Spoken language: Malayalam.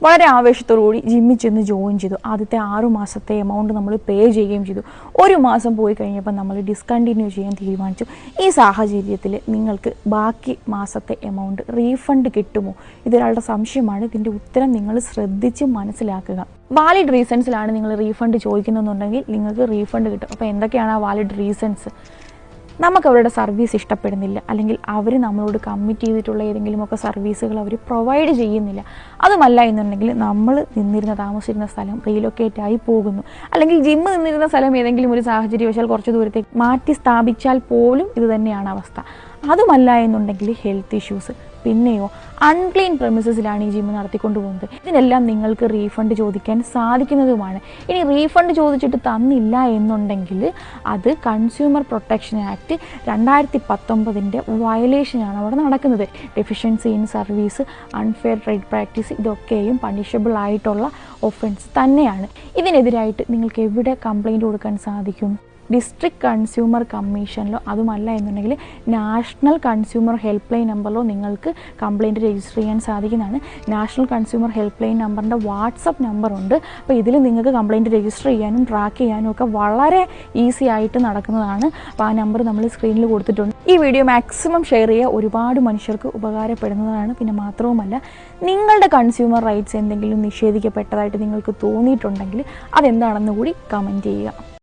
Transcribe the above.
വളരെ ആവേശത്തോടുകൂടി ജിമ്മിൽ ചെന്ന് ജോയിൻ ചെയ്തു. ആദ്യത്തെ 6 മാസത്തെ എമൗണ്ട് നമ്മൾ പേ ചെയ്യുകയും ചെയ്തു. 1 മാസം പോയി കഴിഞ്ഞപ്പോൾ നമ്മൾ ഡിസ്കണ്ടിന്യൂ ചെയ്യാൻ തീരുമാനിച്ചു. ഈ സാഹചര്യത്തിൽ നിങ്ങൾക്ക് ബാക്കി മാസത്തെ എമൗണ്ട് റീഫണ്ട് കിട്ടുമോ? ഇതൊരാളുടെ സംശയമാണ്. ഇതിൻ്റെ ഉത്തരം നിങ്ങൾ ശ്രദ്ധിച്ച് മനസ്സിലാക്കുക. വാലിഡ് റീസൺസിലാണ് നിങ്ങൾ റീഫണ്ട് ചോദിക്കുന്നതെന്നുണ്ടെങ്കിൽ നിങ്ങൾക്ക് റീഫണ്ട് കിട്ടും. അപ്പോൾ എന്തൊക്കെയാണ് ആ വാലിഡ് റീസൺസ്? നമുക്ക് അവരുടെ സർവീസ് ഇഷ്ടപ്പെടുന്നില്ല, അല്ലെങ്കിൽ അവർ നമ്മളോട് കമ്മിറ്റ് ചെയ്തിട്ടുള്ള ഏതെങ്കിലുമൊക്കെ സർവീസുകൾ അവർ പ്രൊവൈഡ് ചെയ്യുന്നില്ല. അതുമല്ല എന്നുണ്ടെങ്കിൽ നമ്മൾ താമസിച്ചിരുന്ന സ്ഥലം റീലൊക്കേറ്റ് ആയി പോകുന്നു, അല്ലെങ്കിൽ ജിമ്മ് നിന്നിരുന്ന സ്ഥലം ഏതെങ്കിലും ഒരു സാഹചര്യവശാൽ കുറച്ച് ദൂരത്തേക്ക് മാറ്റി സ്ഥാപിച്ചാൽ പോലും ഇത് തന്നെയാണ് അവസ്ഥ. അതുമല്ല എന്നുണ്ടെങ്കിൽ ഹെൽത്ത് ഇഷ്യൂസ്, പിന്നെയോ അൺക്ലീൻ പ്രെമിസസിലാണ് ഈ ജിമ്മ് നടത്തിക്കൊണ്ടു പോകുന്നത്. ഇതിനെല്ലാം നിങ്ങൾക്ക് റീഫണ്ട് ചോദിക്കാൻ സാധിക്കുന്നതുമാണ്. ഇനി റീഫണ്ട് ചോദിച്ചിട്ട് തന്നില്ല എന്നുണ്ടെങ്കിൽ അത് കൺസ്യൂമർ പ്രൊട്ടക്ഷൻ ആക്ട് 2019 വയലേഷനാണ് അവിടെ നടക്കുന്നത്. Deficiency in service, unfair trade practice, ഇതൊക്കെയും പണിഷബിൾ ആയിട്ടുള്ള ഒഫൻസ് തന്നെയാണ്. ഇതിനെതിരായിട്ട് നിങ്ങൾക്ക് എവിടെ കംപ്ലയിൻറ്റ് കൊടുക്കാൻ സാധിക്കും? ഡിസ്ട്രിക്ട് കൺസ്യൂമർ കമ്മീഷനിലോ അതുമല്ല എന്നുണ്ടെങ്കിൽ നാഷണൽ കൺസ്യൂമർ ഹെൽപ്പ് ലൈൻ നമ്പറിലോ നിങ്ങൾക്ക് കംപ്ലയിൻറ്റ് രജിസ്റ്റർ ചെയ്യാൻ സാധിക്കുന്നതാണ്. നാഷണൽ കൺസ്യൂമർ ഹെൽപ്പ് ലൈൻ നമ്പറിൻ്റെ വാട്സപ്പ് നമ്പറുണ്ട്. അപ്പോൾ ഇതിൽ നിങ്ങൾക്ക് കംപ്ലയിൻറ്റ് രജിസ്റ്റർ ചെയ്യാനും ട്രാക്ക് ചെയ്യാനും ഒക്കെ വളരെ ഈസി ആയിട്ട് നടക്കുന്നതാണ്. അപ്പോൾ ആ നമ്പർ നമ്മൾ സ്ക്രീനിൽ കൊടുത്തിട്ടുണ്ട്. ഈ വീഡിയോ മാക്സിമം ഷെയർ ചെയ്യുക, ഒരുപാട് മനുഷ്യർക്ക് ഉപകാരപ്പെടുന്നതാണ്. പിന്നെ മാത്രവുമല്ല, നിങ്ങളുടെ കൺസ്യൂമർ റൈറ്റ്സ് എന്തെങ്കിലും നിഷേധിക്കപ്പെട്ടതായിട്ട് നിങ്ങൾക്ക് തോന്നിയിട്ടുണ്ടെങ്കിൽ അതെന്താണെന്ന് കൂടി കമൻറ്റ് ചെയ്യുക.